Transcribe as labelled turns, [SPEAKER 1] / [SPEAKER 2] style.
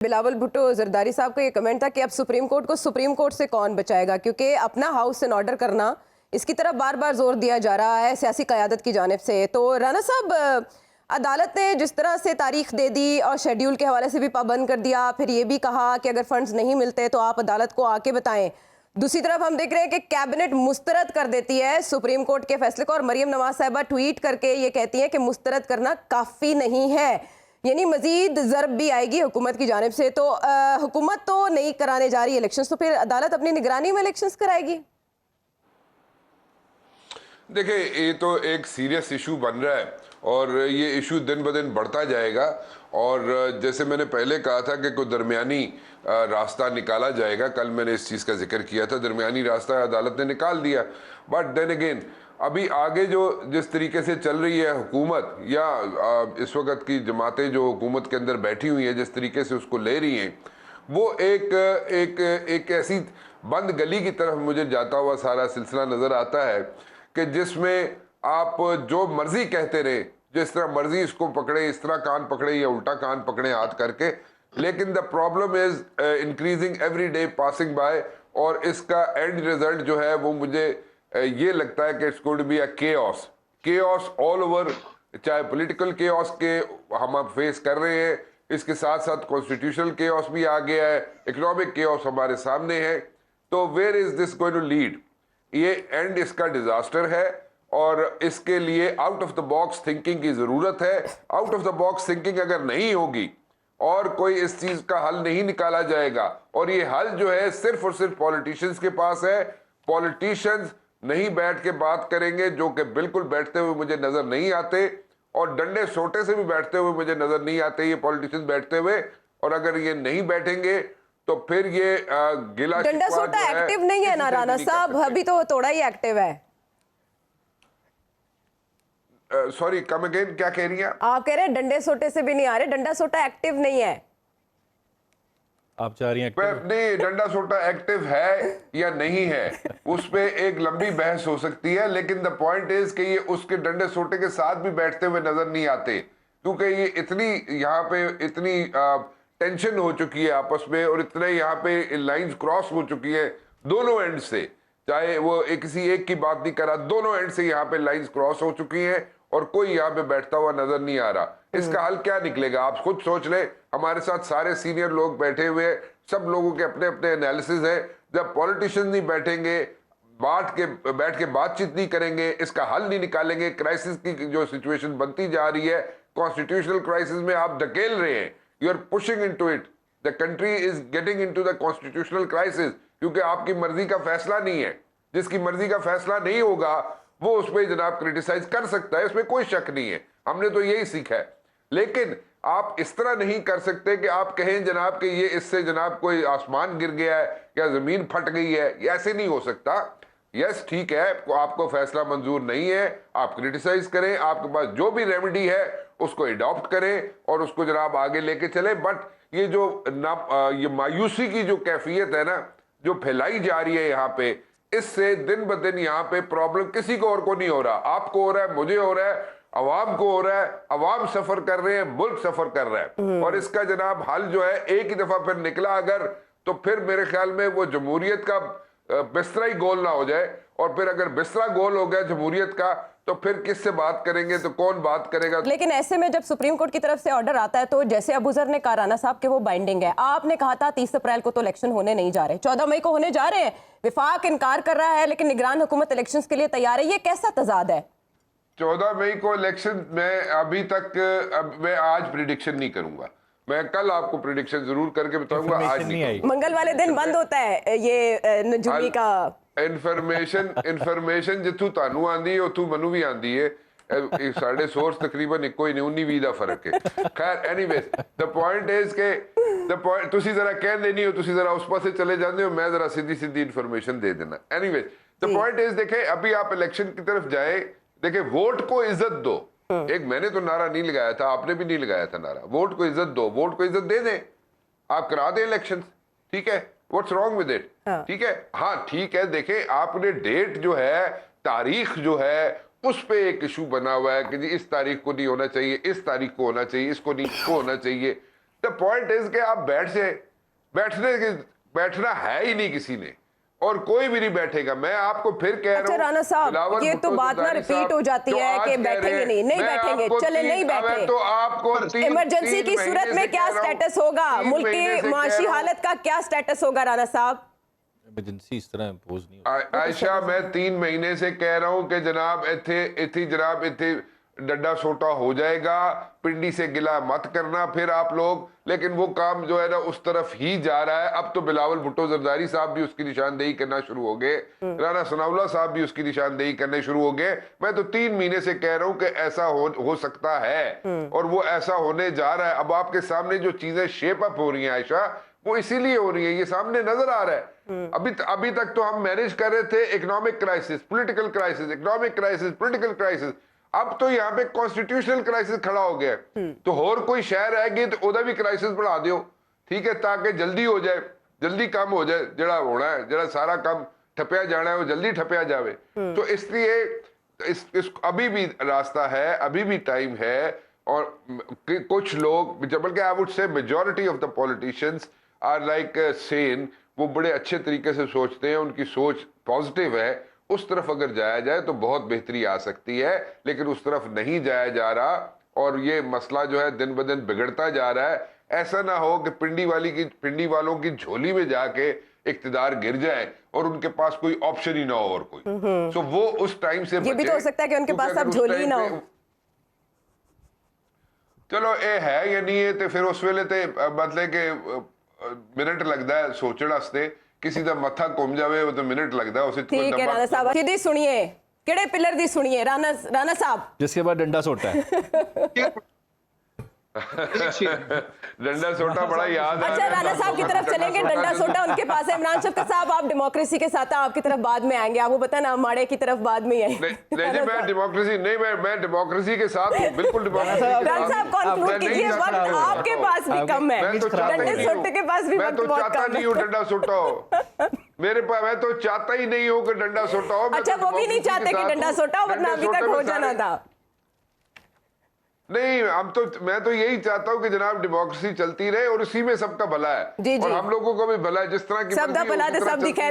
[SPEAKER 1] बिलावल भुट्टो जरदारी साहब का ये कमेंट था कि अब सुप्रीम कोर्ट को सुप्रीम कोर्ट से कौन बचाएगा, क्योंकि अपना हाउस एंड ऑर्डर करना इसकी तरफ बार बार जोर दिया जा रहा है सियासी क़यादत की जानिब से। तो राना साहब, अदालत ने जिस तरह से तारीख दे दी और शेड्यूल के हवाले से भी पाबंद कर दिया, फिर ये भी कहा कि अगर फंड्स नहीं मिलते तो आप अदालत को आके बताएं। दूसरी तरफ हम देख रहे हैं कि कैबिनेट मुस्तरद कर देती है सुप्रीम कोर्ट के फैसले को, और मरियम नवाज साहिबा ट्वीट करके ये कहती हैं कि मुस्तरद करना काफ़ी नहीं है, यानी मजीद ज़रब भी आएगी हुकूमत की जानिब से। तो हुकूमत तो नहीं कराने जा रही इलेक्शंस, तो फिर अदालत अपनी निगरानी में इलेक्शंस कराएगी।
[SPEAKER 2] देखिए, ये तो एक सीरियस इशू बन रहा है और ये इशू दिन ब दिन बढ़ता जाएगा। और जैसे मैंने पहले कहा था कि कोई दरमियानी रास्ता निकाला जाएगा, कल मैंने इस चीज़ का जिक्र किया था, दरमियानी रास्ता अदालत ने निकाल दिया। बट देन अगेन अभी आगे जो जिस तरीके से चल रही है हुकूमत, या इस वक्त की जमातें जो हुकूमत के अंदर बैठी हुई हैं, जिस तरीके से उसको ले रही हैं, वो एक ऐसी बंद गली की तरफ मुझे जाता हुआ सारा सिलसिला नज़र आता है कि जिसमें आप जो मर्जी कहते रहे, जिस तरह मर्जी इसको पकड़े, इस तरह कान पकड़े या उल्टा कान पकड़े हाथ करके, लेकिन the problem is increasing every day passing by. और इसका एंड रिजल्ट जो है वो मुझे ये लगता है कि it's going to be a chaos all over. चाहे पॉलिटिकल केओस के हम फेस कर रहे हैं, इसके साथ साथ कॉन्स्टिट्यूशनल केओस भी आ गया है, इकोनॉमिक केओस हमारे सामने है। तो where is this going to lead? ये एंड इसका डिजास्टर है और इसके लिए out of the box thinking की जरूरत है। Out of the box thinking अगर नहीं होगी और कोई इस चीज का हल नहीं निकाला जाएगा, और ये हल जो है सिर्फ और सिर्फ पॉलिटिशियंस के पास है, पॉलिटिशियंस नहीं बैठ के बात करेंगे, जो कि बिल्कुल बैठते हुए मुझे नजर नहीं आते, और डंडे सोटे से भी बैठते हुए मुझे नजर नहीं आते ये पॉलिटिशियंस बैठते हुए। और अगर ये नहीं बैठेंगे तो फिर ये गिला
[SPEAKER 1] डंडा सोटा एक्टिव नहीं है ना राना साहब, अभी तो थोड़ा ही एक्टिव है।
[SPEAKER 2] सॉरी, कम अगेन, क्या कह रही हैं
[SPEAKER 1] आप कह रहे हैं डंडे सोटे से भी नहीं आ रहे, डंडा सोटा एक्टिव नहीं है।
[SPEAKER 3] आप चाह रही हैं
[SPEAKER 2] नहीं, डंडा सोटा एक्टिव है या नहीं है उस पे एक लंबी बहस हो सकती है, लेकिन द पॉइंट इज कि ये उसके डंडे सोटे के साथ भी बैठते हुए नजर नहीं आते, क्योंकि ये इतनी यहाँ पे इतनी टेंशन हो चुकी है आपस में, और इतने यहाँ पे लाइंस क्रॉस हो चुकी है दोनों एंड से। चाहे वो किसी एक की बात नहीं करा, दोनों एंड से यहाँ पे लाइंस क्रॉस हो चुकी हैं और कोई यहाँ पे बैठता हुआ नजर नहीं आ रहा। इसका हल क्या निकलेगा आप खुद सोच ले। हमारे साथ सारे सीनियर लोग बैठे हुए हैं, सब लोगों के अपने अपने एनालिसिस है। जब पॉलिटिशियन नहीं बैठेंगे, बैठ के बातचीत नहीं करेंगे, इसका हल नहीं निकालेंगे, क्राइसिस की जो सिचुएशन बनती जा रही है, कॉन्स्टिट्यूशनल क्राइसिस में आप धकेल रहे हैं, you are pushing into it, the country is getting into the constitutional crisis, क्योंकि आपकी मर्जी का फैसला नहीं है। जिसकी मर्जी का फैसला नहीं होगा वो उस पर जनाब क्रिटिसाइज कर सकता है, इसमें कोई शक नहीं है, हमने तो यही सीखा है। लेकिन आप इस तरह नहीं कर सकते कि आप कहें जनाब कि ये इससे जनाब कोई आसमान गिर गया है या जमीन फट गई है, ये ऐसे नहीं हो सकता। यस, ठीक है, आपको फैसला मंजूर नहीं है, आप क्रिटिसाइज करें, आपके पास जो भी रेमेडी है उसको अडॉप्ट करें और उसको जनाब आगे लेके चले। बट ये जो ये मायूसी की जो कैफियत है ना, जो फैलाई जा रही है यहाँ पे, इससे दिन ब दिन यहाँ पे प्रॉब्लम किसी को और को नहीं हो रहा, आपको हो रहा है, मुझे हो रहा है, अवाम को हो रहा है, अवाम सफर कर रहे हैं, मुल्क सफर कर रहा है। और इसका जनाब हल जो है एक ही दफा फिर निकला अगर, तो फिर मेरे ख्याल में वो जमहूरियत का बिस्तरा ही गोल ना हो जाए, और फिर अगर बिस्तरा गोल हो गया जमहूरियत का तो फिर किससे बात करेंगे, तो कौन बात करेगा।
[SPEAKER 1] लेकिन ऐसे में जब सुप्रीम कोर्ट की तरफ से ऑर्डर आता है तो जैसे अबूजर ने कहा राना साहब के वो बाइंडिंग है। आपने कहा था 30 अप्रैल को तो इलेक्शन होने नहीं जा रहे, 14 मई को होने जा रहे हैं, विफाक इनकार कर रहा है लेकिन निगरान हुकूमत इलेक्शंस के लिए तैयार है, ये कैसा तजाद है?
[SPEAKER 2] 14 मई को इलेक्शन, मैं अभी तक मैं आज प्रिडिक्शन नहीं करूंगा, मैं कल आपको प्रिडिक्शन जरूर करके बताऊंगा, आज नहीं आई।
[SPEAKER 1] मंगल वाले दिन बंद होता है ये नजूमी का
[SPEAKER 2] इन्फॉर्मेशन जिथू तानू आंदी है उथू मनु भी आंदी है, साढ़े सोर्स तकरीबन इको ही नहीं, 19-20 का फर्क है। खैर एनीवेज द पॉइंट इज के द पॉइंट तुसी जरा कह देनी हो, तुसी जरा उस पासे चले जाते हो, मैं जरा सीधी सीधी इन्फॉर्मेशन दे देना। एनीवेज द पॉइंट इज, देखे अभी आप इलेक्शन की तरफ जाए, देखे वोट को इज्जत दो। एक मैंने तो नारा नहीं लगाया था, आपने भी नहीं लगाया था नारा, वोट को इज्जत दो, वोट को इज्जत दे दें, आप करा दें इलेक्शन, ठीक है, व्हाट्स रॉन्ग विद इट, ठीक है। हाँ ठीक है, देखें आपने डेट जो है, तारीख जो है, उस पे एक इशू बना हुआ है कि जी इस तारीख को नहीं होना चाहिए, इस तारीख को होना चाहिए, इसको नहीं, इसको होना चाहिए। द पॉइंट इज कि आप बैठना है ही नहीं किसी ने, और कोई भी नहीं बैठेगा। मैं आपको फिर कह
[SPEAKER 1] अच्छा
[SPEAKER 2] रहा हूं,
[SPEAKER 1] राणा साहब,
[SPEAKER 2] बिलावल
[SPEAKER 1] ये तो
[SPEAKER 2] भुट्टो
[SPEAKER 1] बात ना
[SPEAKER 2] जरदारी
[SPEAKER 1] रिपीट
[SPEAKER 2] साहब
[SPEAKER 1] हो जाती
[SPEAKER 2] जो
[SPEAKER 1] है
[SPEAKER 2] आज
[SPEAKER 1] कि
[SPEAKER 2] कह
[SPEAKER 1] बैठेंगे
[SPEAKER 2] रहे हैं,
[SPEAKER 1] नहीं
[SPEAKER 2] मैं
[SPEAKER 1] बैठेंगे,
[SPEAKER 2] आपको
[SPEAKER 1] चले नहीं
[SPEAKER 2] मैं
[SPEAKER 1] बैठे।
[SPEAKER 2] तो आपको
[SPEAKER 1] इमरजेंसी की सूरत में क्या स्टेटस होगा, मुल्क की माशी हालत का क्या स्टेटस होगा राणा साहब?
[SPEAKER 3] इमरजेंसी इस तरह इम्पोज नहीं होती।
[SPEAKER 2] आयशा, मैं 3 महीने से कह रहा हूं कि जनाब इत्थे डंडा सोटा हो जाएगा, पिंडी से गिला मत करना फिर आप लोग। लेकिन वो काम जो है ना उस तरफ ही जा रहा है। अब तो बिलावल भुट्टो जरदारी साहब भी उसकी निशानदेही करना शुरू हो गए, राणा सनाउल्लाह साहब भी उसकी निशानदेही करने शुरू हो गए। मैं तो 3 महीने से कह रहा हूं कि ऐसा हो सकता है, और वो ऐसा होने जा रहा है। अब आपके सामने जो चीजें शेप अप हो रही हैं आयशा, वो इसीलिए हो रही है, ये सामने नजर आ रहा है। अभी तक तो हम मैनेज कर रहे थे economic crisis, political crisis, economic crisis, political crisis. अब तो यहाँ पे कॉन्स्टिट्यूशनल क्राइसिस खड़ा हो गया है। तो और कोई शहर है कि तो ओदा भी क्राइसिस बढ़ा दियो, ठीक है, ताकि जल्दी हो जाए, जल्दी कम हो जाए, जड़ा होना है, जड़ा सारा काम ठपिया जाना है वो जल्दी ठपिया जावे। तो इसलिए इस अभी भी रास्ता है, अभी भी टाइम है। और कुछ लोग, बल्कि I would say majority of the politicians are like sane, वो बड़े अच्छे तरीके से सोचते हैं, उनकी सोच पॉजिटिव है। उस तरफ अगर जाया जाए तो बहुत बेहतरी आ सकती है, लेकिन उस तरफ नहीं जाया जा रहा, और ये मसला जो है दिन ब दिन बिगड़ता जा रहा है। ऐसा ना हो कि पिंडी वालों की झोली में जाके इक्तिदार गिर जाए और उनके पास कोई ऑप्शन ही ना हो और कोई। सो वो उस टाइम से
[SPEAKER 1] ये भी तो हो सकता है कि उनके पास अब झोली ना हो।
[SPEAKER 2] चलो ये है या नहीं है, तो फिर उस वेले ते मतलब कि मिनट लगता है सोचने वास्ते, किसी का मत्था घूम जावे वो तो मिनट लगता है उसे।
[SPEAKER 1] ठीक है राणा साहब, सीधी सुनिए, केड़े पिलर दी सुनिए राणा साहब।
[SPEAKER 3] जिसके बाद डंडा सोटा है।
[SPEAKER 2] डंडा सोटा बड़ा याद
[SPEAKER 1] अच्छा राणा साहब की तरफ चलेंगे, डंडा सोटा उनके पास है। इमरान शफकत साहब, आप डेमोक्रेसी के साथ हैं, आपकी तरफ बाद में आएंगे, आपको पता ना माड़े की तरफ बाद में आएंगे।
[SPEAKER 2] नहीं जी, मैं डेमोक्रेसी नहीं, मैं डेमोक्रेसी के साथ हूं, बिल्कुल डेमोक्रेसी के
[SPEAKER 1] राणा
[SPEAKER 2] साथ।
[SPEAKER 1] साहब कंक्लूड कीजिए, वक्त आपके पास भी कम है,
[SPEAKER 2] मैं तो चाहता ही
[SPEAKER 1] डंडे
[SPEAKER 2] नहीं
[SPEAKER 1] सोटे के पास भी
[SPEAKER 2] मैं
[SPEAKER 1] वक्त
[SPEAKER 2] तो
[SPEAKER 1] बहुत
[SPEAKER 2] चाहता
[SPEAKER 1] कम
[SPEAKER 2] नहीं हूँ
[SPEAKER 1] है।
[SPEAKER 2] डंडा सोटा हो मेरे पास। मैं तो चाहता ही नहीं हूँ कि डंडा सोटा हो।
[SPEAKER 1] अच्छा, वो भी नहीं चाहते कि डंडा सोटा हो, वरना अभी तक हो जाना था।
[SPEAKER 2] नहीं, मैं तो यही चाहता हूँ कि जनाब डेमोक्रेसी चलती रहे और उसी में सबका भला है,
[SPEAKER 1] जी, जी।
[SPEAKER 2] और हम लोगों को भी भला है, जिस तरह की
[SPEAKER 1] सबका भला तो सब दिखे।